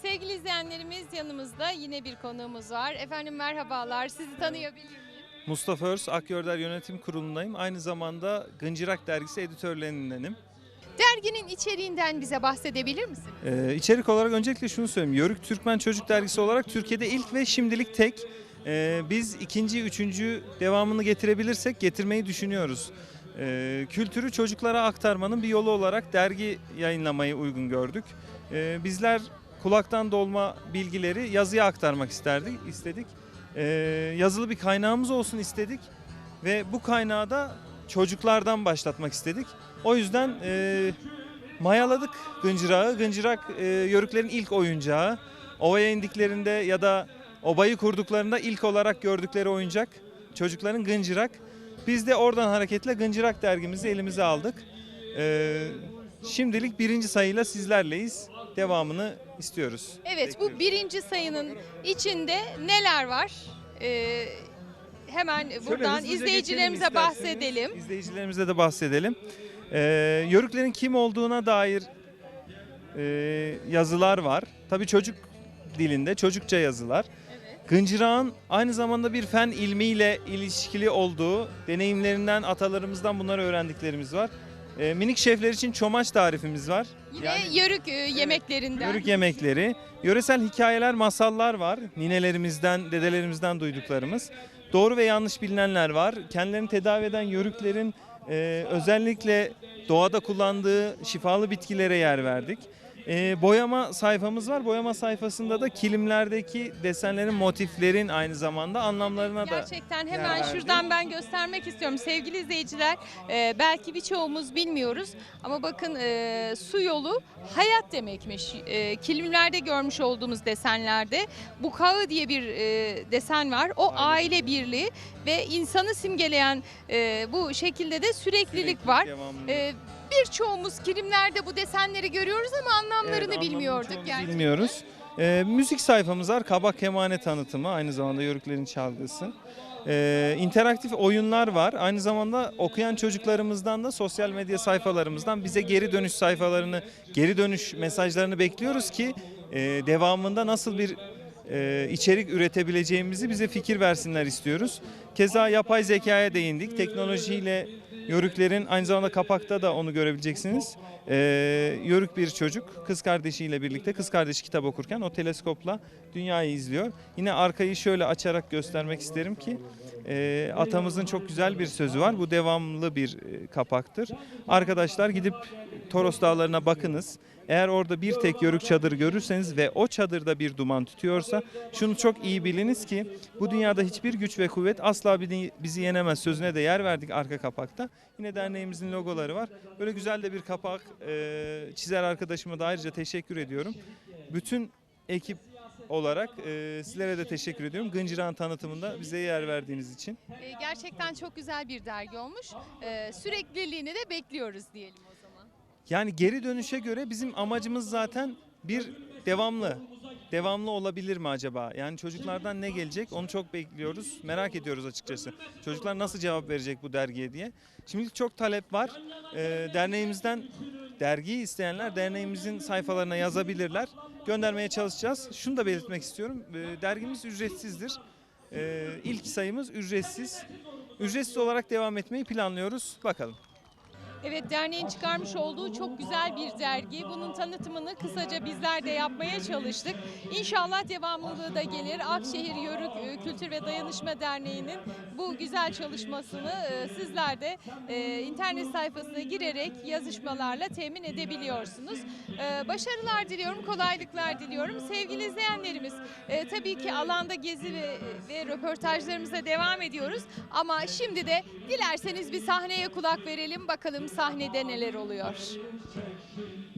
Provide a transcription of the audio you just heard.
Sevgili izleyenlerimiz, yanımızda yine bir konuğumuz var. Efendim merhabalar, sizi tanıyabilir miyim? Mustafa Örs, Akyörder Yönetim Kurulu'ndayım. Aynı zamanda Gıncırak Dergisi editörlerindenim. Derginin içeriğinden bize bahsedebilir misiniz? İçerik olarak öncelikle şunu söyleyeyim. Yörük Türkmen Çocuk Dergisi olarak Türkiye'de ilk ve şimdilik tek. Biz ikinci, üçüncü devamını getirebilirsek getirmeyi düşünüyoruz. Kültürü çocuklara aktarmanın bir yolu olarak dergi yayınlamayı uygun gördük. Bizler kulaktan dolma bilgileri yazıya aktarmak istedik. Yazılı bir kaynağımız olsun istedik ve bu kaynağı da çocuklardan başlatmak istedik. O yüzden mayaladık Gıncırak'ı. Gıncırak Yörüklerin ilk oyuncağı. Ovaya indiklerinde ya da obayı kurduklarında ilk olarak gördükleri oyuncak çocukların Gıncırak. Biz de oradan hareketle Gıncırak dergimizi elimize aldık. Şimdilik birinci sayıyla sizlerleyiz. Devamını istiyoruz. Evet, bu Bekliyoruz. birinci sayının içinde neler var? Hemen buradan Şöyle hızlıca izleyicilerimize geçelim isterseniz. bahsedelim. İzleyicilerimize de bahsedelim. Yörüklerin kim olduğuna dair yazılar var. Tabii çocuk dilinde, çocukça yazılar. Gıncırak'ın aynı zamanda bir fen ilmiyle ilişkili olduğu, deneyimlerinden, atalarımızdan bunları öğrendiklerimiz var. Minik şefler için çomaç tarifimiz var. Yine Yörük yemeklerinden. Yörük yemekleri, yöresel hikayeler, masallar var. Ninelerimizden, dedelerimizden duyduklarımız. Doğru ve yanlış bilinenler var. Kendilerini tedavi eden yörüklerin özellikle doğada kullandığı şifalı bitkilere yer verdik. Boyama sayfamız var. Boyama sayfasında da kilimlerdeki desenlerin, motiflerin aynı zamanda anlamlarına da Gerçekten yer hemen verdik. şuradan ben göstermek istiyorum. Sevgili izleyiciler, belki birçoğumuz bilmiyoruz ama bakın su yolu hayat demekmiş. Kilimlerde görmüş olduğumuz desenlerde bukağı diye bir desen var. O aile birliği ve insanı simgeleyen bu şekilde de süreklilik var. devamlılık. Birçoğumuz kilimlerde bu desenleri görüyoruz ama anlamlarını Evet, bilmiyorduk. anlamını Yani. bilmiyoruz. Müzik sayfamız var. Kabak kemane tanıtımı. Aynı zamanda yörüklerin çalgısı. İnteraktif oyunlar var. Aynı zamanda okuyan çocuklarımızdan da sosyal medya sayfalarımızdan bize geri dönüş sayfalarını, geri dönüş mesajlarını bekliyoruz ki devamında nasıl bir içerik üretebileceğimizi bize fikir versinler istiyoruz. Keza yapay zekaya değindik. Teknolojiyle Yörüklerin aynı zamanda kapakta da onu görebileceksiniz. Yörük bir çocuk kız kardeşiyle birlikte kız kardeşi kitap okurken o teleskopla dünyayı izliyor. Yine arkayı şöyle açarak göstermek isterim ki atamızın çok güzel bir sözü var. Bu devamlı bir kapaktır. Arkadaşlar gidip Toros Dağları'na bakınız. Eğer orada bir tek yörük çadır görürseniz ve o çadırda bir duman tütüyorsa şunu çok iyi biliniz ki bu dünyada hiçbir güç ve kuvvet asla bizi yenemez sözüne de yer verdik arka kapakta. Yine derneğimizin logoları var. Böyle güzel de bir kapak çizer arkadaşıma da ayrıca teşekkür ediyorum. Bütün ekip olarak sizlere de teşekkür ediyorum. Gıncırak'ın tanıtımında bize yer verdiğiniz için. Gerçekten çok güzel bir dergi olmuş. Sürekliliğini de bekliyoruz diyelim o zaman. Yani geri dönüşe göre bizim amacımız zaten bir devamlı olabilir mi acaba? Yani çocuklardan ne gelecek onu çok bekliyoruz. Merak ediyoruz açıkçası. Çocuklar nasıl cevap verecek bu dergiye diye. Şimdilik çok talep var. Derneğimizden dergiyi isteyenler derneğimizin sayfalarına yazabilirler. Göndermeye çalışacağız. Şunu da belirtmek istiyorum. Dergimiz ücretsizdir. İlk sayımız ücretsiz. Ücretsiz olarak devam etmeyi planlıyoruz. Bakalım. Evet, derneğin çıkarmış olduğu çok güzel bir dergi. Bunun tanıtımını kısaca bizler de yapmaya çalıştık. İnşallah devamlılığı da gelir. Akşehir Yörük Kültür ve Dayanışma Derneği'nin bu güzel çalışmasını sizler de internet sayfasına girerek yazışmalarla temin edebiliyorsunuz. Başarılar diliyorum, kolaylıklar diliyorum. Sevgili izleyenlerimiz, tabii ki alanda gezi ve röportajlarımıza devam ediyoruz. Ama şimdi de dilerseniz bir sahneye kulak verelim. Bakalım sahnede neler oluyor.